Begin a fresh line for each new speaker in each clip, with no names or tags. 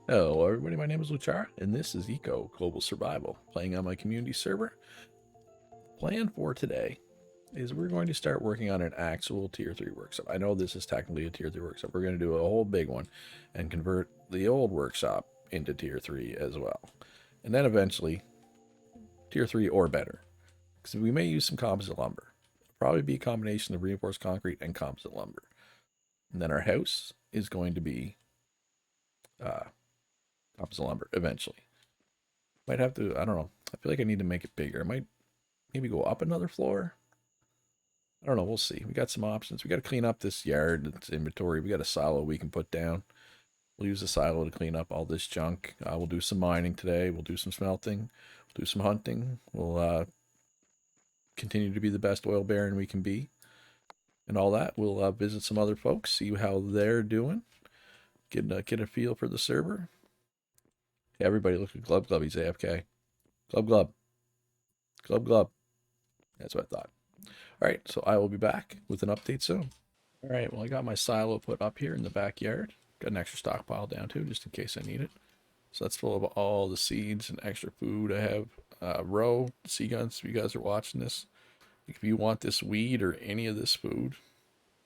Hello everybody, my name is Luchara, and this is Eco Global Survival, playing on my community server. Plan for today is we're going to start working on an actual Tier 3 workshop. I know this is technically a Tier 3 workshop. We're going to do a whole big one and convert the old workshop into Tier 3 as well. And then eventually, Tier 3 or better. Because we may use some composite lumber. It'll probably be a combination of reinforced concrete and composite lumber. And then our house is going to be composite lumber eventually. Might have to, I don't know. I feel like I need to make it bigger. I might maybe go up another floor. I don't know. We'll see. We got some options. We got to clean up this yard. It's inventory. We got a silo we can put down. We'll use the silo to clean up all this junk. We'll do some mining today. We'll do some smelting. We'll do some hunting. We'll continue to be the best oil baron we can be. And all that. We'll visit some other folks, see how they're doing. Get a feel for the server. Hey, everybody look at Glub Glub. He's AFK. Glub Glub. Glub Glub. That's what I thought. All right, so I will be back with an update soon. All right, well, I got my silo put up here in the backyard. Got an extra stockpile down too, just in case I need it. So that's full of all the seeds and extra food I have. Row, mechagunz, if you guys are watching this, if you want this weed or any of this food,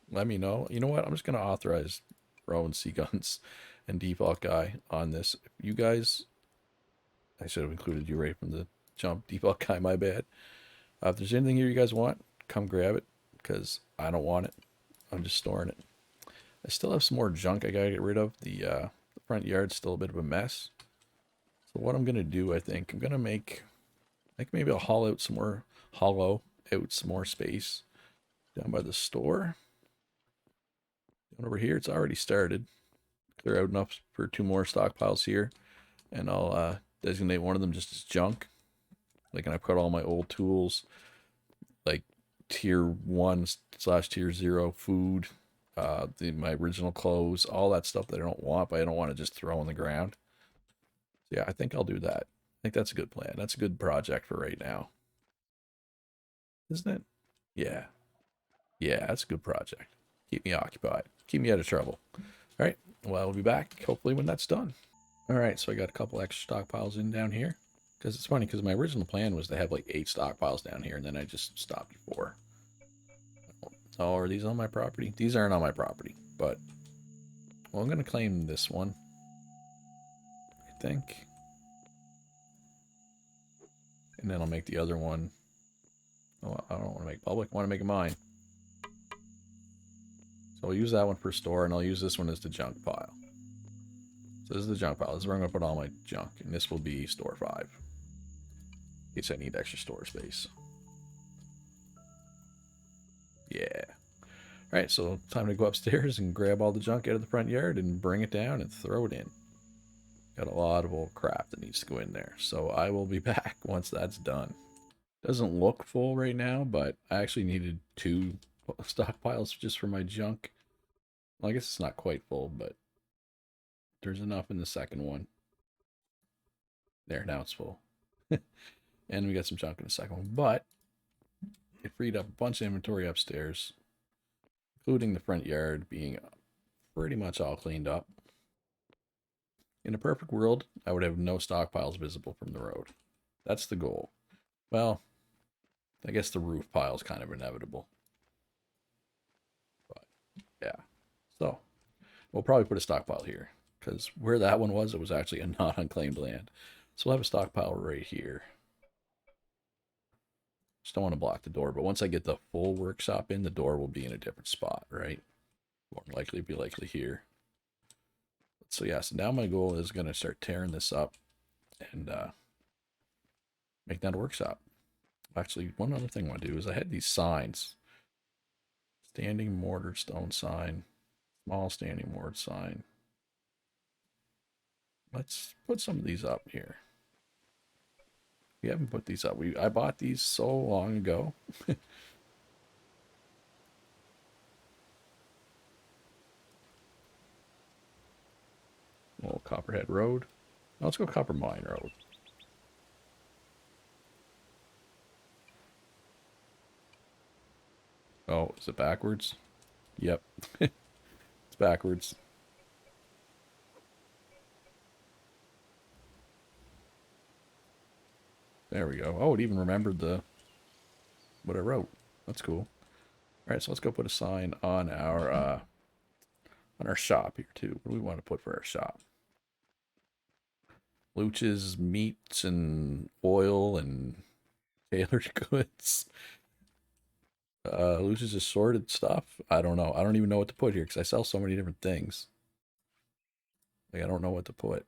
let me know. You know what? I'm just going to authorize Row and mechagunz and Default Guy on this. If you guys, I should have included you right from the jump. Default Guy, my bad. If there's anything here you guys want, come grab it, because I don't want it. I'm just storing it. I still have some more junk I gotta get rid of. The front yard's still a bit of a mess. So what I'm gonna do, I think, I'm gonna make, maybe I'll hollow out some more space down by the store. Down over here, it's already started. Clear out enough for 2 more stockpiles here, and I'll designate one of them just as junk. Like, and I put all my old tools, like tier 1/tier 0 food, my original clothes, all that stuff that I don't want, but I don't want to just throw on the ground. So yeah, I think I'll do that. I think that's a good plan. That's a good project for right now, isn't it? Yeah. Yeah, that's a good project. Keep me occupied. Keep me out of trouble. All right. Well, I'll be back hopefully when that's done. All right. So I got a couple extra stockpiles in down here. Because it's funny, because my original plan was to have like 8 stockpiles down here, and then I just stopped at 4. Oh, are these on my property? These aren't on my property, but, well, I'm going to claim this one, I think. And then I'll make the other one. Oh, I don't want to make public. I want to make it mine. So I'll use that one for store, and I'll use this one as the junk pile. So this is the junk pile. This is where I'm going to put all my junk, and this will be store 5. In case I need extra store space. Yeah. Alright, so time to go upstairs and grab all the junk out of the front yard and bring it down and throw it in. Got a lot of old crap that needs to go in there. So I will be back once that's done. Doesn't look full right now, but I actually needed 2 stockpiles just for my junk. Well, I guess it's not quite full, but there's enough in the second one. There, now it's full. And we got some junk in the second one, but it freed up a bunch of inventory upstairs, including the front yard being pretty much all cleaned up. In a perfect world, I would have no stockpiles visible from the road. That's the goal. Well, I guess the roof pile is kind of inevitable. But, yeah. So, we'll probably put a stockpile here, because where that one was, it was actually a not unclaimed land. So we'll have a stockpile right here. Just don't want to block the door, but once I get the full workshop in, the door will be in a different spot, right? More likely be likely here. So yeah, so now my goal is going to start tearing this up and make that a workshop. Actually, one other thing I want to do is I had these signs. Standing mortar stone sign. Small standing mortar sign. Let's put some of these up here. We haven't put these up. I bought these so long ago. Little Copperhead Road. Now let's go Copper Mine Road. Oh, is it backwards? Yep. It's backwards. There we go. Oh, it even remembered what I wrote. That's cool. All right, so let's go put a sign on our shop here too. What do we want to put for our shop? Luch's meats and oil and tailored goods. Luch's assorted stuff. I don't know. I don't even know what to put here because I sell so many different things. Like I don't know what to put.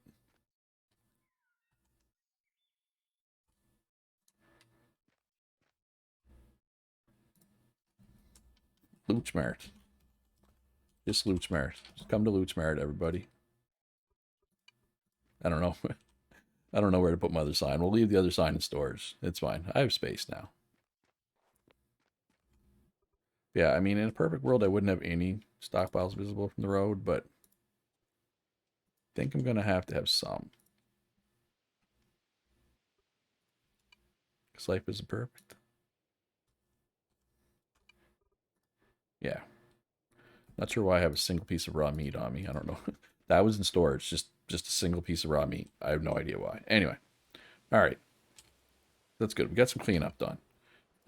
Luch Mart. Just Luch Mart. Just come to Luch Mart, everybody. I don't know. I don't know where to put my other sign. We'll leave the other sign in stores. It's fine. I have space now. Yeah, I mean, in a perfect world, I wouldn't have any stockpiles visible from the road, but I think I'm going to have some. Because life isn't perfect. Yeah. Not sure why I have a single piece of raw meat on me. I don't know. That was in storage. Just a single piece of raw meat. I have no idea why. Anyway. All right. That's good. We got some cleanup done.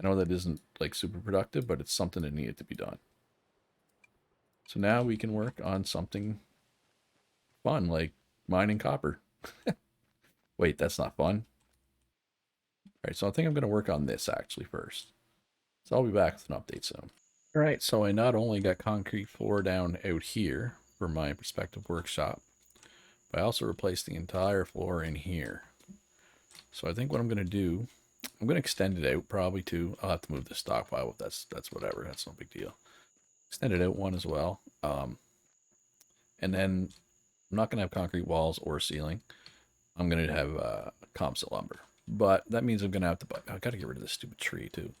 I know that isn't like super productive, but it's something that needed to be done. So now we can work on something fun like mining copper. Wait, that's not fun. All right, so I think I'm going to work on this actually first. So I'll be back with an update soon. All right, so I not only got concrete floor down out here for my prospective workshop, but I also replaced the entire floor in here. So I think what I'm going to do, I'm going to extend it out probably too. I'll have to move the stockpile, but that's whatever. That's no big deal. Extend it out one as well. And then I'm not going to have concrete walls or ceiling. I'm going to have composite lumber. But that means I'm going to have to buy, I got to get rid of this stupid tree too.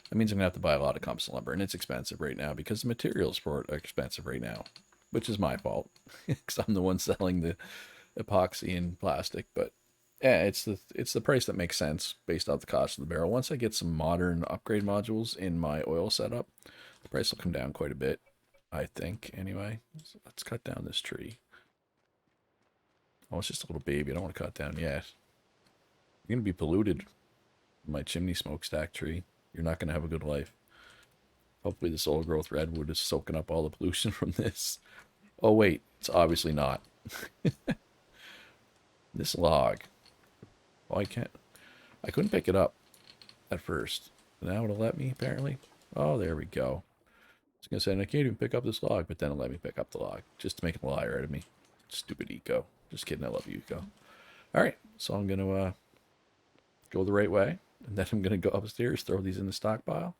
That means I'm going to have to buy a lot of composite lumber, and it's expensive right now because the materials for it are expensive right now, which is my fault because I'm the one selling the epoxy and plastic. But yeah, it's the price that makes sense based off the cost of the barrel. Once I get some modern upgrade modules in my oil setup, the price will come down quite a bit, I think. Anyway, so let's cut down this tree. Oh, it's just a little baby. I don't want to cut down yet. You're going to be polluted. My chimney smokestack tree. You're not going to have a good life. Hopefully this old growth redwood is soaking up all the pollution from this. Oh, wait. It's obviously not. This log. Oh, I can't. I couldn't pick it up at first. Now it'll let me, apparently. Oh, there we go. I was going to say, I can't even pick up this log, but then it let me pick up the log. Just to make a liar out of me. Stupid eco. Just kidding. I love you, eco. All right. So I'm going to go the right way. And then I'm going to go upstairs, throw these in the stockpile.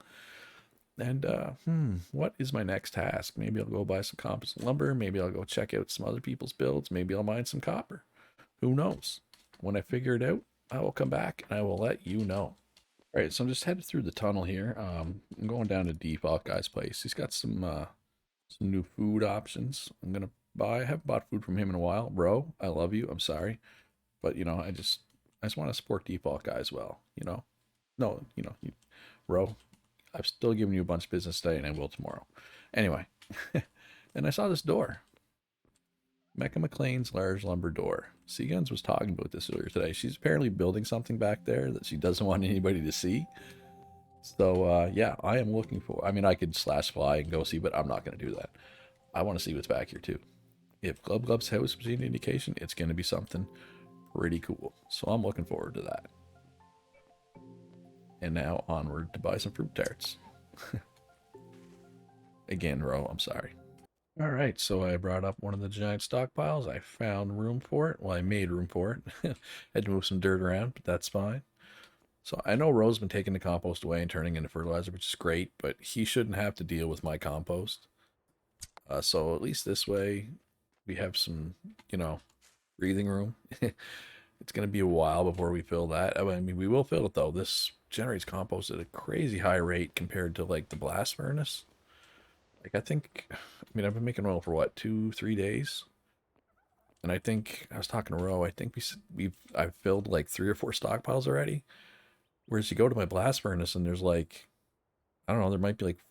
And, what is my next task? Maybe I'll go buy some composite lumber. Maybe I'll go check out some other people's builds. Maybe I'll mine some copper. Who knows? When I figure it out, I will come back and I will let you know. All right, so I'm just headed through the tunnel here. I'm going down to Default Guy's place. He's got some new food options. I'm gonna buy. I haven't bought food from him in a while, bro. I love you. I'm sorry, but I just want to support Default Guy as well. No, bro. I've still given you a bunch of business today, and I will tomorrow. Anyway, and I saw this door. Mecca McLean's large lumber door. Seaguns was talking about this earlier today. She's apparently building something back there that she doesn't want anybody to see. So, yeah, I am looking for... I mean, I could slash fly and go see, but I'm not going to do that. I want to see what's back here, too. If Glub Glub's house was any indication, it's going to be something pretty cool. So I'm looking forward to that. And now onward to buy some fruit tarts. Again, Ro, I'm sorry. All right, so I brought up one of the giant stockpiles. I found room for it. Well, I made room for it. Had to move some dirt around, but that's fine. So I know Ro's been taking the compost away and turning into fertilizer, which is great, but he shouldn't have to deal with my compost. So at least this way we have some, breathing room. It's going to be a while before we fill that. I mean, we will fill it, though. This generates compost at a crazy high rate compared to, like, the blast furnace. Like, I've been making oil for, what, 2-3 days? And I think, I was talking to Ro, I think I've filled, like, 3 or 4 stockpiles already. Whereas you go to my blast furnace and there's, like, I don't know, there might be, like,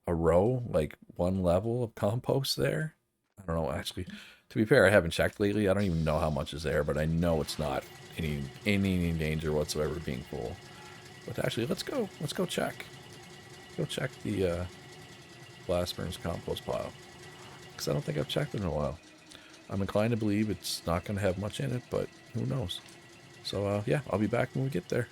a row, like, 1 level of compost there. I don't know, actually. To be fair, I haven't checked lately. I don't even know how much is there, but I know it's not any danger whatsoever of being full. But actually, let's go check. Go check the blast burns compost pile, because I don't think I've checked it in a while. I'm inclined to believe it's not going to have much in it, but who knows. So yeah, I'll be back when we get there.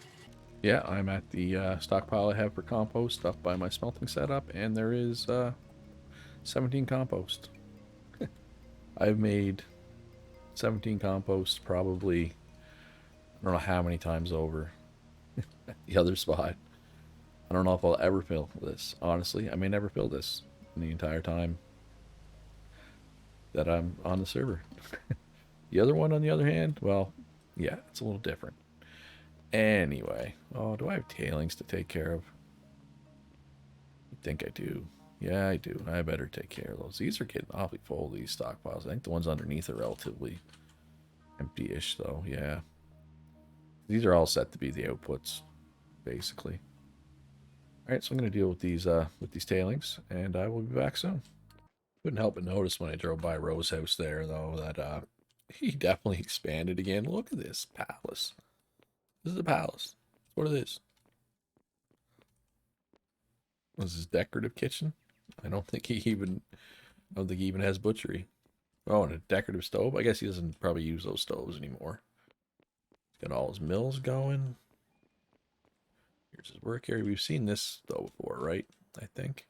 Yeah, I'm at the stockpile I have for compost up by my smelting setup, and there is 17 compost. I've made 17 compost probably, I don't know how many times over the other spot. I don't know if I'll ever fill this. Honestly, I may never fill this in the entire time that I'm on the server. The other one, on the other hand, well, yeah, it's a little different. Anyway, oh, do I have tailings to take care of? I think I do. Yeah, I do. I better take care of those. These are getting awfully full, these stockpiles. I think the ones underneath are relatively empty-ish, though. Yeah. These are all set to be the outputs, basically. All right, so I'm going to deal with these tailings, and I will be back soon. Couldn't help but notice when I drove by Ro's house there, though, that he definitely expanded again. Look at this palace. This is a palace. That's what it is. This is decorative kitchen. I don't think he even has butchery. Oh, and a decorative stove. I guess he doesn't probably use those stoves anymore. He's got all his mills going. Here's his work area. We've seen this though before, right? I think.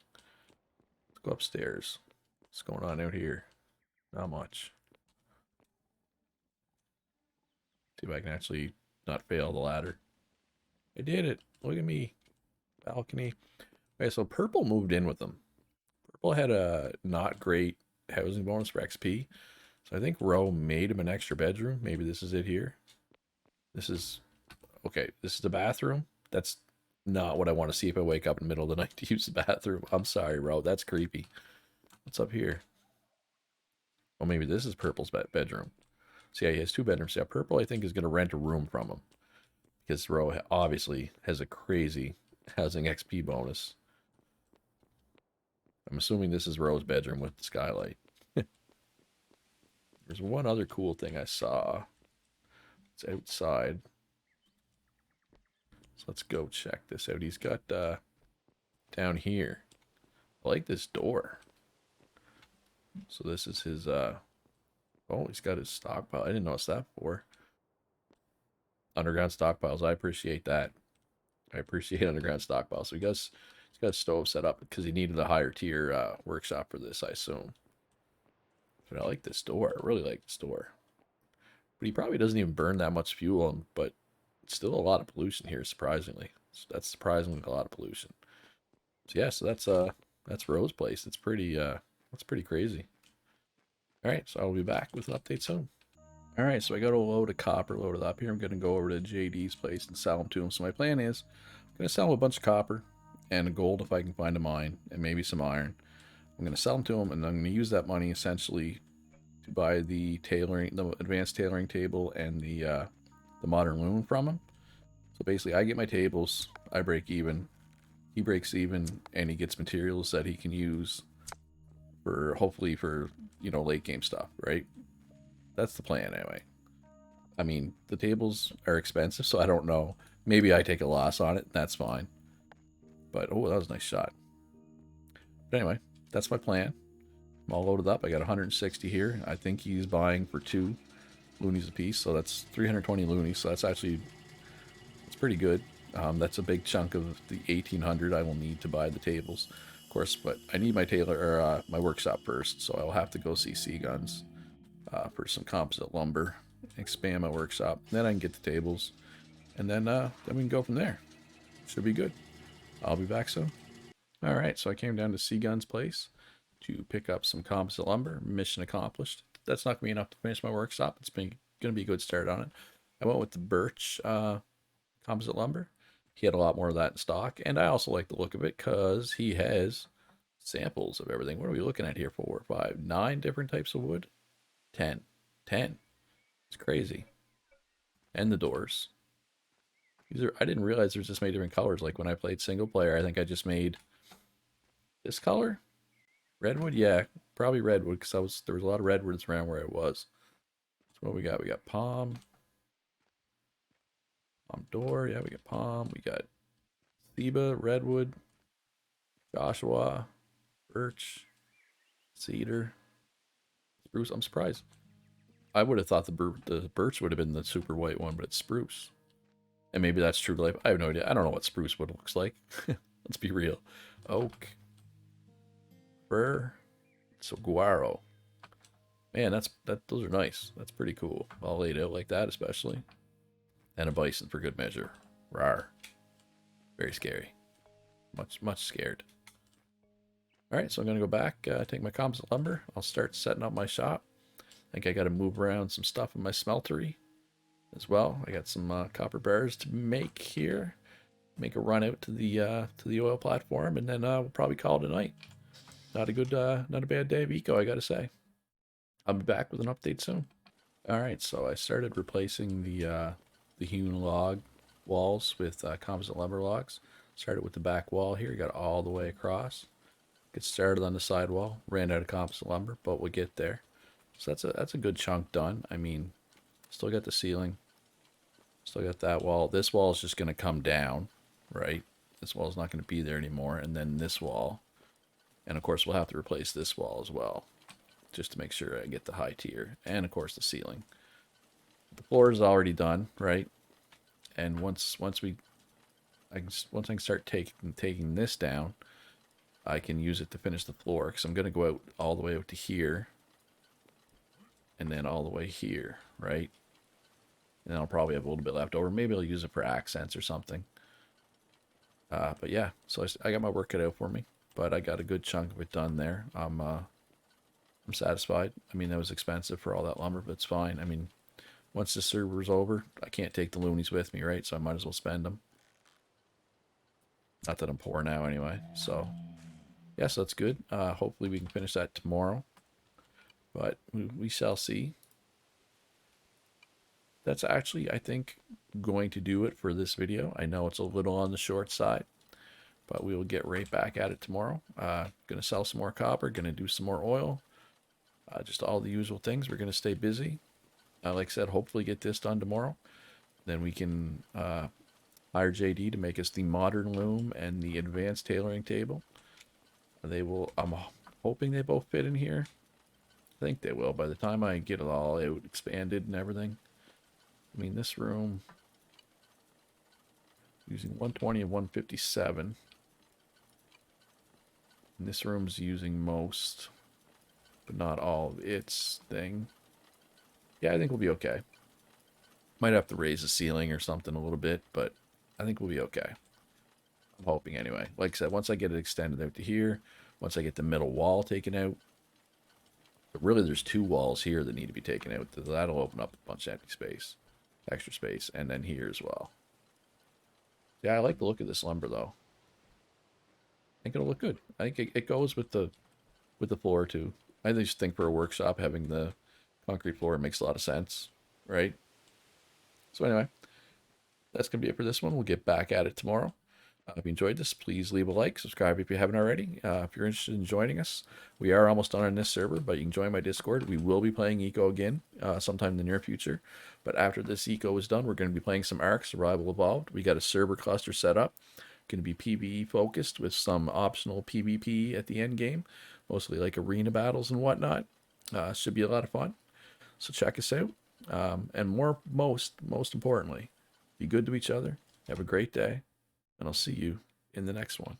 Let's go upstairs. What's going on out here? Not much. See if I can actually not fail the ladder. I did it. Look at me. Balcony. Okay, so purple moved in with them. Purple had a not great housing bonus for XP. So I think Ro made him an extra bedroom. Maybe this is it here. This is okay. This is the bathroom. That's not what I want to see if I wake up in the middle of the night to use the bathroom. I'm sorry, Ro. That's creepy. What's up here? Oh, maybe this is Purple's bedroom. See, yeah, he has two bedrooms. Yeah, Purple, I think, is going to rent a room from him. Because Ro obviously has a crazy housing XP bonus. I'm assuming this is Ro's bedroom with the skylight. There's one other cool thing I saw. It's outside. So let's go check this out. He's got down here. I like this door. So this is his oh, he's got his stockpile. I didn't notice that before. Underground stockpiles. I appreciate that. I appreciate underground stockpiles. So he's got a stove set up because he needed a higher tier workshop for this, I assume. But I like this door. I really like this door. But he probably doesn't even burn that much fuel, but it's still a lot of pollution here, surprisingly. So that's surprisingly a lot of pollution. So yeah, so that's Ro's place. It's pretty that's pretty crazy. Alright, so I'll be back with an update soon. Alright, so I got a load of copper loaded up here. I'm gonna go over to JD's place and sell them to him. So my plan is I'm gonna sell him a bunch of copper and gold if I can find a mine, and maybe some iron. I'm gonna sell them to him, and I'm gonna use that money essentially to buy the advanced tailoring table and the modern loom from him. So basically, I get my tables, I break even, he breaks even, and he gets materials that he can use for hopefully for late game stuff, right? That's the plan anyway. I mean, the tables are expensive, so I don't know. Maybe I take a loss on it, and that's fine. But oh, that was a nice shot. But anyway, that's my plan. I'm all loaded up. I got 160 here. I think he's buying for 2 loonies a piece, so that's 320 loonies. So that's pretty good. That's a big chunk of the 1800 I will need to buy the tables, of course. But I need my my workshop first, so I'll have to go see Seaguns for some composite lumber, expand my workshop. Then I can get the tables, and then we can go from there. Should be good. I'll be back soon. All right, so I came down to Seagun's place to pick up some composite lumber. Mission accomplished. That's not going to be enough to finish my workshop. It's going to be a good start on it. I went with the birch composite lumber. He had a lot more of that in stock, and I also like the look of it because he has samples of everything. What are we looking at here? 4, 5, 9 different types of wood? 10. It's crazy. And the doors. I didn't realize there's this many different colors. Like when I played single player, I think I just made this color. Redwood? Yeah, probably redwood because there was a lot of redwoods around where I was. So what we got? We got palm. Palm door. Yeah, we got palm. We got ceiba, redwood, Joshua, birch, cedar, spruce. I'm surprised. I would have thought the birch would have been the super white one, but it's spruce. And maybe that's true to life. I have no idea. I don't know what spruce wood looks like. Let's be real. Oak, fir, saguaro. Man, those are nice. That's pretty cool. All laid out like that, especially. And a bison for good measure. Rawr. Very scary. Much scared. Alright, so I'm going to go back, take my composite lumber. I'll start setting up my shop. I think I got to move around some stuff in my smeltery as well. I got some copper bars to make here. Make a run out to the oil platform, and then we'll probably call it a night. Not a bad day of eco, I got to say. I'll be back with an update soon. Alright, so I started replacing the hewn log walls with composite lumber logs. Started with the back wall here, got all the way across. Get started on the side wall, ran out of composite lumber, but we'll get there. So that's a good chunk done. I mean, still got the ceiling, still got that wall. This wall is just going to come down, right? This wall is not going to be there anymore. And then this wall, and of course we'll have to replace this wall as well, just to make sure I get the high tier, and of course the ceiling. The floor is already done, right? And once I can start taking this down, I can use it to finish the floor, because I'm going to go out all the way out to here, and then all the way here, right? And I'll probably have a little bit left over. Maybe I'll use it for accents or something. But yeah, so I got my work cut out for me, but I got a good chunk of it done there. I'm satisfied. I mean, that was expensive for all that lumber, but it's fine. I mean, once the server's over, I can't take the loonies with me, right? So I might as well spend them. Not that I'm poor now anyway, so... yeah, so that's good. Hopefully we can finish that tomorrow. But we shall see. That's actually, I think, going to do it for this video. I know it's a little on the short side, but we will get right back at it tomorrow. Going to sell some more copper, going to do some more oil. Just all the usual things. We're going to stay busy. Like I said, hopefully get this done tomorrow. Then we can hire JD to make us the modern loom and the advanced tailoring table. I'm hoping they both fit in here. I think they will by the time I get it all out expanded and everything. I mean, this room, using 120 and 157. And this room's using most, but not all of its thing. Yeah, I think we'll be okay. Might have to raise the ceiling or something a little bit, but I think we'll be okay. I'm hoping anyway. Like I said, once I get it extended out to here, once I get the middle wall taken out, but really there's two walls here that need to be taken out. That'll open up a bunch of empty space, extra space, and then here as well. Yeah, I like the look of this lumber though. I think it'll look good. I think it goes with the floor too. I just think for a workshop, having the concrete floor makes a lot of sense, right? So anyway, that's going to be it for this one. We'll get back at it tomorrow. If you enjoyed this, please leave a like, subscribe if you haven't already. If you're interested in joining us, we are almost done on this server, but you can join my Discord. We will be playing Eco again sometime in the near future. But after this Eco is done, we're going to be playing some Ark Survival Evolved. We got a server cluster set up. Going to be PvE focused with some optional PvP at the end game, mostly like arena battles and whatnot. Should be a lot of fun. So check us out. And most importantly, be good to each other. Have a great day. And I'll see you in the next one.